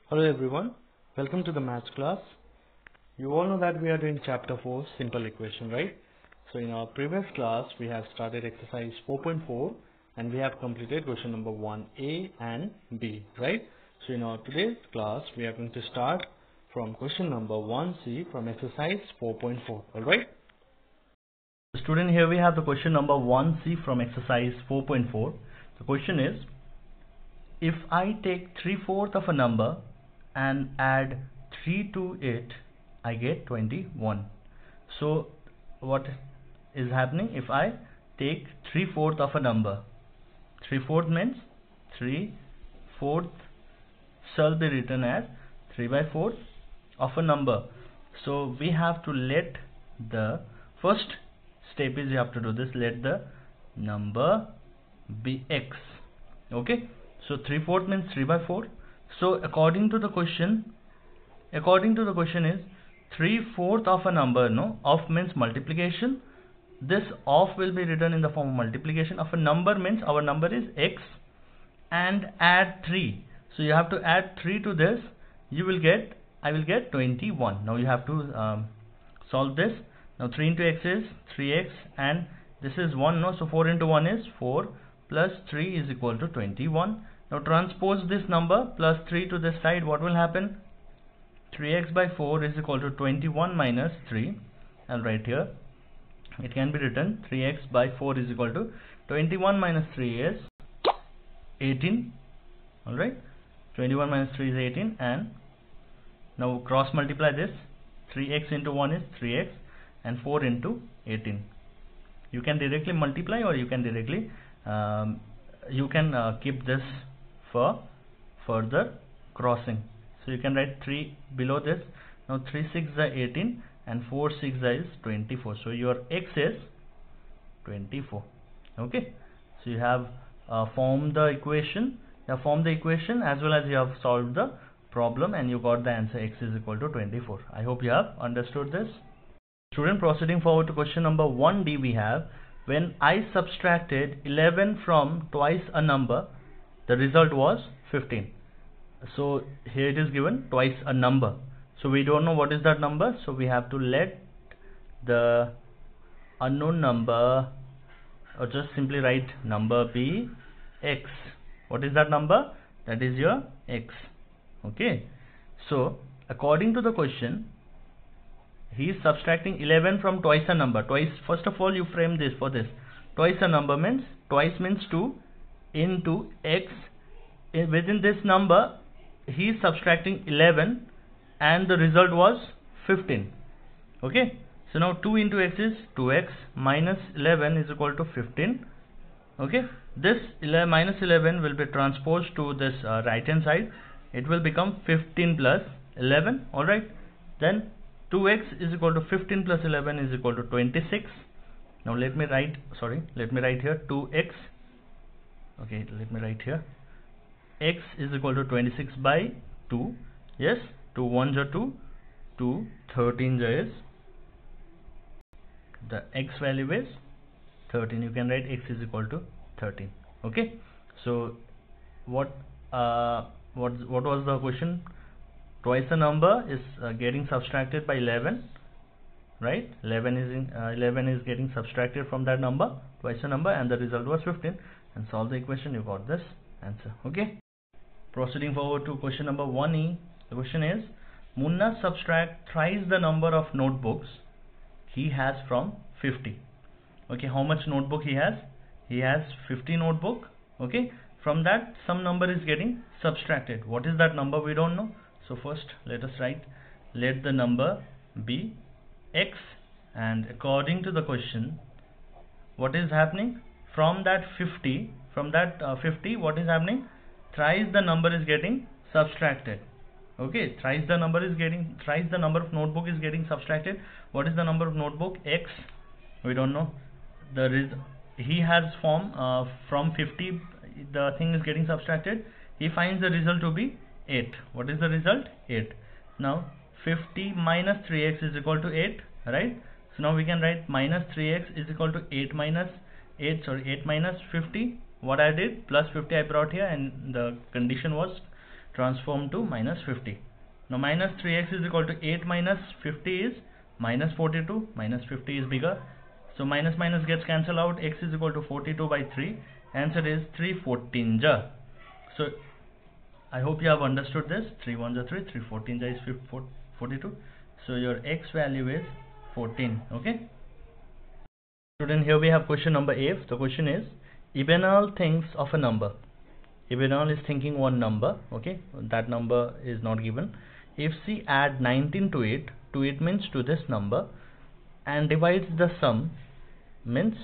Hello everyone, welcome to the maths class. You all know that we are doing chapter 4 simple equation, right? So in our previous class we have started exercise 4.4 and we have completed question number 1A and B, right? So in our today's class we are going to start from question number 1C from exercise 4.4, alright? Student, here we have the question number 1C from exercise 4.4. The question is, if I take 3/4 of a number and add 3 to it, I get 21. So what is happening if I take 3/4 of a number? 3/4 means 3/4 shall be written as 3/4 of a number. So we have to let the first step is you have to do this, let the number be x. Okay, so 3/4 means 3/4. So according to the question is 3/4 of a number, no, of means multiplication. This of will be written in the form of multiplication of a number, means our number is x, and add 3. So you have to add 3 to this, I will get 21. Now you have to solve this. Now 3 into x is 3x and this is 1, no, so 4 into 1 is 4 plus 3 is equal to 21. Now transpose this number plus 3 to this side, what will happen? 3x by 4 is equal to 21 minus 3. I'll write here, it can be written 3x by 4 is equal to 21 minus 3 is 18. Alright, 21 minus 3 is 18, and now cross multiply this. 3x into 1 is 3x and 4 into 18. You can directly multiply or you can directly keep this for further crossing. So you can write 3 below this. Now 3 6 is 18 and 4 6 is 24. So your x is 24. Okay, so you have formed the equation. as well as you have solved the problem and you got the answer, x is equal to 24. I hope you have understood this. Student, proceeding forward to question number 1D, we have, when I subtracted 11 from twice a number, the result was 15. So here it is given twice a number, so we don't know what is that number, so we have to let the unknown number, or just simply write number be x. What is that number? That is your x. Okay, so according to the question, he is subtracting 11 from twice a number. Twice, first of all you frame this for this. Twice a number means, twice means 2 into x. Within this number he is subtracting 11 and the result was 15. Okay, so now 2 into x is 2x minus 11 is equal to 15. Okay, this minus 11 will be transposed to this right hand side. It will become 15 plus 11. Alright, then 2x is equal to 15 plus 11 is equal to 26. Now let me write here 2x. Okay, let me write here x is equal to 26 by 2. Yes, 2 1s are 2, 2 13s is, the x value is 13. You can write x is equal to 13. Okay, so what was the question? Twice a number is getting subtracted by 11, right? 11 is getting subtracted from that number, twice a number, and the result was 15. And solve the equation, you got this answer. Okay, proceeding forward to question number 1E. The question is, Munna subtract thrice the number of notebooks he has from 50. Okay, how much notebook he has? He has 50 notebook. Okay, from that some number is getting subtracted. What is that number? We don't know. So first let us write, let the number be x, and according to the question, what is happening? From that 50, what is happening? Thrice the number is getting subtracted. Okay, thrice the number of notebook is getting subtracted. What is the number of notebook? X. We don't know. He has form from 50, the thing is getting subtracted. He finds the result to be 8. What is the result? 8. Now 50 minus 3x is equal to 8, right? So now we can write minus 3x is equal to 8 minus 50. What I did, plus 50 I brought here, and the condition was transform to minus 50. Now minus 3x is equal to 8 minus 50 is minus 42. Minus 50 is bigger, so minus minus gets cancelled out. X is equal to 42 by 3. Answer is 314 ja. So I hope you have understood this. 3 1s are 3, 3 14 is 42. So your x value is 14. Okay. Student, here we have question number A. The question is, Ibenal thinks of a number. Ibenal is thinking one number. Okay, that number is not given. If she add 19 to it means to this number, and divides the sum, means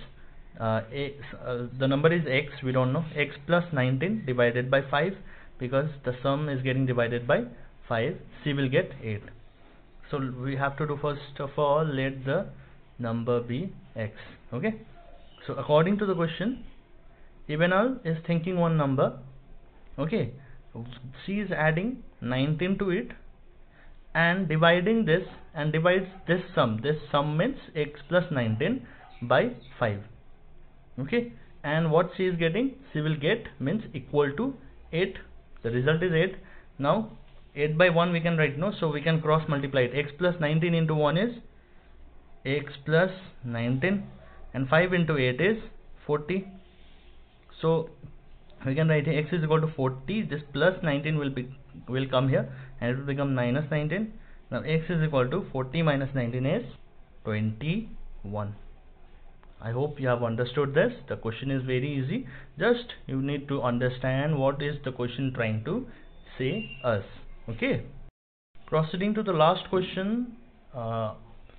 the number is x, we don't know, x plus 19 divided by 5, because the sum is getting divided by 5, she will get 8. So we have to do, first of all, let the number be x. Okay, so according to the question, Ibenal is thinking one number. Okay, she is adding 19 to it and dividing this, and divides this sum. This sum means x plus 19 by 5. Okay, and what she is getting, she will get means equal to 8. The result is 8. Now 8 by 1 we can write, no, so we can cross multiply it. X plus 19 into 1 is x plus 19, and 5 into 8 is 40. So we can write x is equal to 40. This plus 19 will come here, and it will become minus 19. Now x is equal to 40 minus 19 is 21. I hope you have understood this. The question is very easy. Just you need to understand what is the question trying to say us. Okay. Proceeding to the last question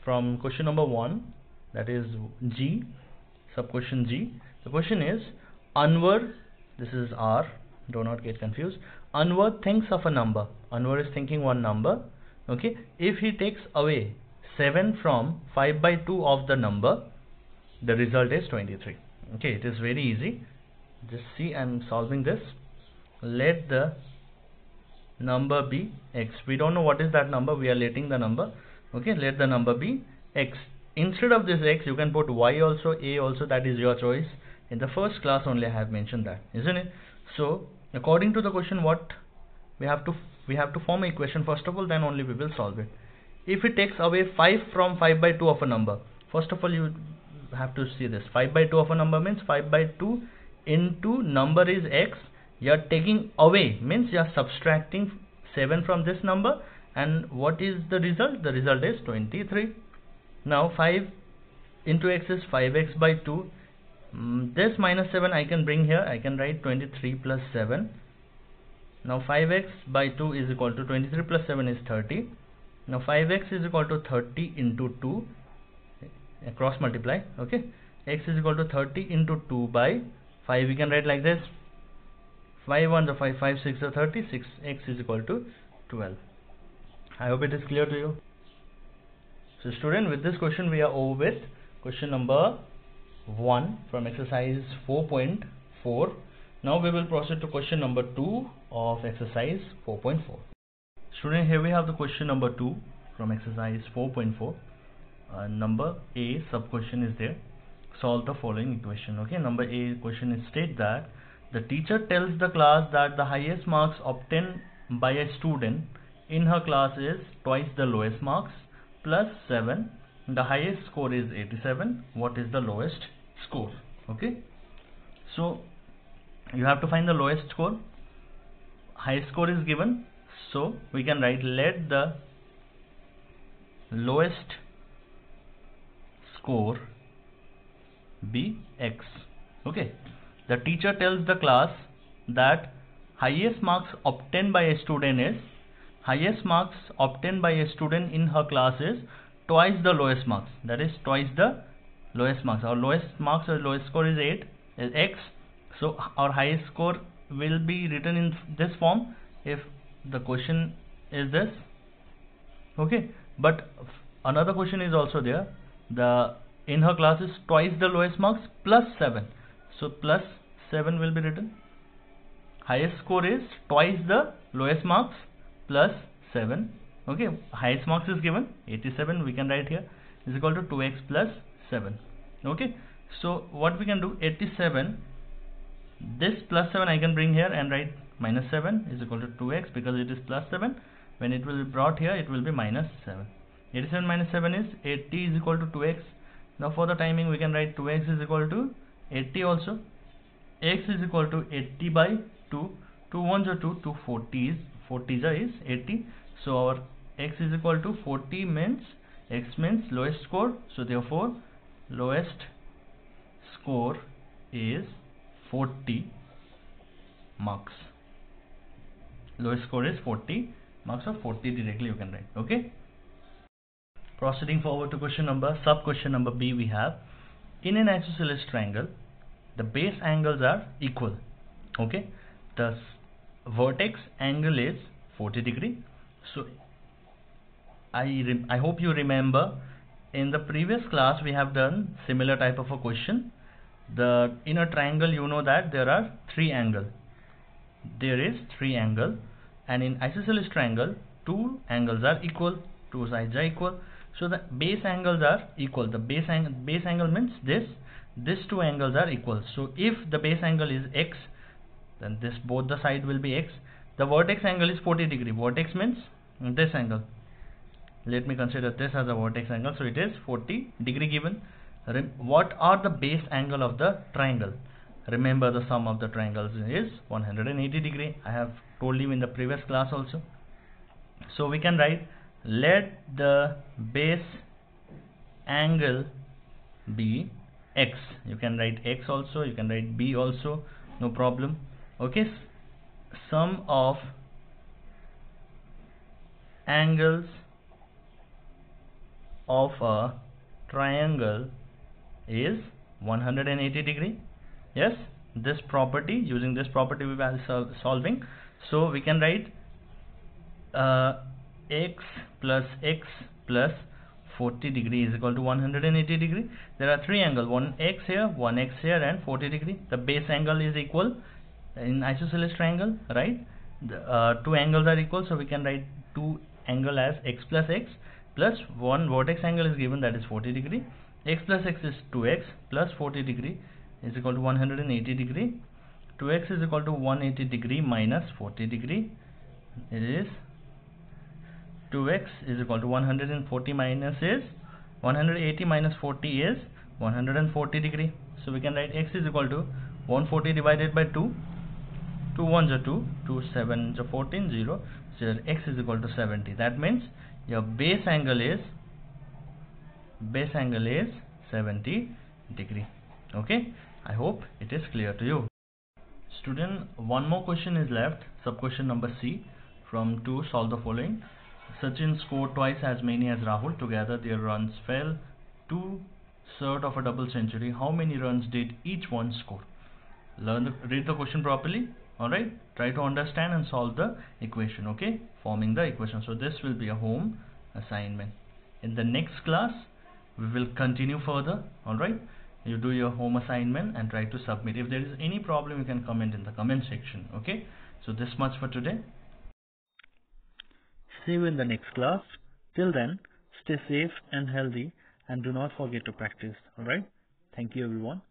from question number 1, that is G, sub question G. The question is, Anwar, this is R, do not get confused. Anwar thinks of a number. Anwar is thinking one number. Okay, if he takes away 7 from 5 by 2 of the number, the result is 23. Okay, it is very easy. Just see, I am solving this. Let the number be x. We don't know what is that number, we are letting the number. Okay, let the number be x. Instead of this x, you can put y also, a also, that is your choice. In the first class only I have mentioned that, isn't it? So according to the question, what we have to form an equation first of all, then only we will solve it. If it takes away 5 from 5 by 2 of a number, first of all you have to see this. 5 by 2 of a number means 5 by 2 into number is x. You are taking away means you are subtracting 7 from this number, and what is the result? The result is 23. Now 5 into x is 5x by 2. This minus 7 I can bring here. I can write 23 plus 7. Now 5x by 2 is equal to 23 plus 7 is 30. Now 5x is equal to 30 into 2. Cross multiply. Okay, x is equal to 30 into 2 by 5. We can write like this. 5 1 5, 5 6 are 30. 6 x is equal to 12. I hope it is clear to you. So student, with this question we are over with question number 1 from exercise 4.4. Now we will proceed to question number 2 of exercise 4.4. Student, here we have the question number 2 from exercise 4.4. Number A sub question is there. Solve the following equation. Okay, number A question is state that the teacher tells the class that the highest marks obtained by a student in her class is twice the lowest marks plus 7. The highest score is 87. What is the lowest score? Okay, so you have to find the lowest score. Highest score is given, so we can write let the lowest score be x. Okay, the teacher tells the class that highest marks obtained by a student is in her class is twice the lowest marks, that is twice the lowest marks. Our lowest marks or lowest score is 8, is x. So our highest score will be written in this form if the question is this. Okay, but another question is also there. The in her class is twice the lowest marks plus 7. So plus 7 will be written. Highest score is twice the lowest marks plus 7. Okay, highest marks is given 87. We can write here is equal to 2x plus 7. Okay, so what we can do, 87, this plus 7 I can bring here and write minus 7 is equal to 2x because it is plus 7. When it will be brought here, it will be minus 7. 87 minus 7 is 80 is equal to 2x. Now for the timing, we can write 2x is equal to 80 also. X is equal to 80 by 2. 2 1s are 2, 2 40s, 40s is 80. So our x is equal to 40 means x means lowest score. So therefore lowest score is 40 marks. Lowest score is 40 marks, or 40 directly you can write. Okay. Proceeding forward to sub question number B, we have, in an isosceles triangle, the base angles are equal. Okay. The vertex angle is 40 degree. So I hope you remember in the previous class we have done similar type of a question. In a triangle, you know that there are three angles. There is three angles, and in isosceles triangle, two angles are equal, two sides are equal. So the base angles are equal. The base angle means these two angles are equal. So if the base angle is x, then both the side will be x. The vertex angle is 40 degree. Vertex means this angle. Let me consider this as a vertex angle. So it is 40 degree given. What are the base angle of the triangle? Remember, the sum of the triangles is 180 degree. I have told you in the previous class also. So we can write, let the base angle be x. You can write x also, you can write b also, no problem. Okay. Sum of angles of a triangle is 180 degree. Yes, this property, using this property we are solving. So we can write x plus x plus 40 degree is equal to 180 degree. There are three angles, one x here, one x here, and 40 degree. The base angle is equal in isosceles triangle, right? The two angles are equal, so we can write two angle as x plus x plus one vertex angle is given, that is 40 degree. X plus x is 2x plus 40 degree is equal to 180 degree. 2x is equal to 180 degree minus 40 degree. It is 2x is equal to 140 minus is 180 minus 40 is 140 degree. So we can write x is equal to 140 divided by 2. 2 1s are 2, 2 7s are 14, 0. So x is equal to 70. That means your base angle is 70 degree. Okay. I hope it is clear to you. Student, one more question is left, sub question number C. From 2, solve the following. Sachin scored twice as many as Rahul. Together their runs fell to short of a double century. How many runs did each one score? Read the question properly. Alright, try to understand and solve the equation. Okay, forming the equation. So this will be a home assignment. In the next class we will continue further. Alright, you do your home assignment and try to submit. If there is any problem, you can comment in the comment section. Okay, so this much for today. See you in the next class. Till then, stay safe and healthy, and do not forget to practice. Alright, thank you everyone.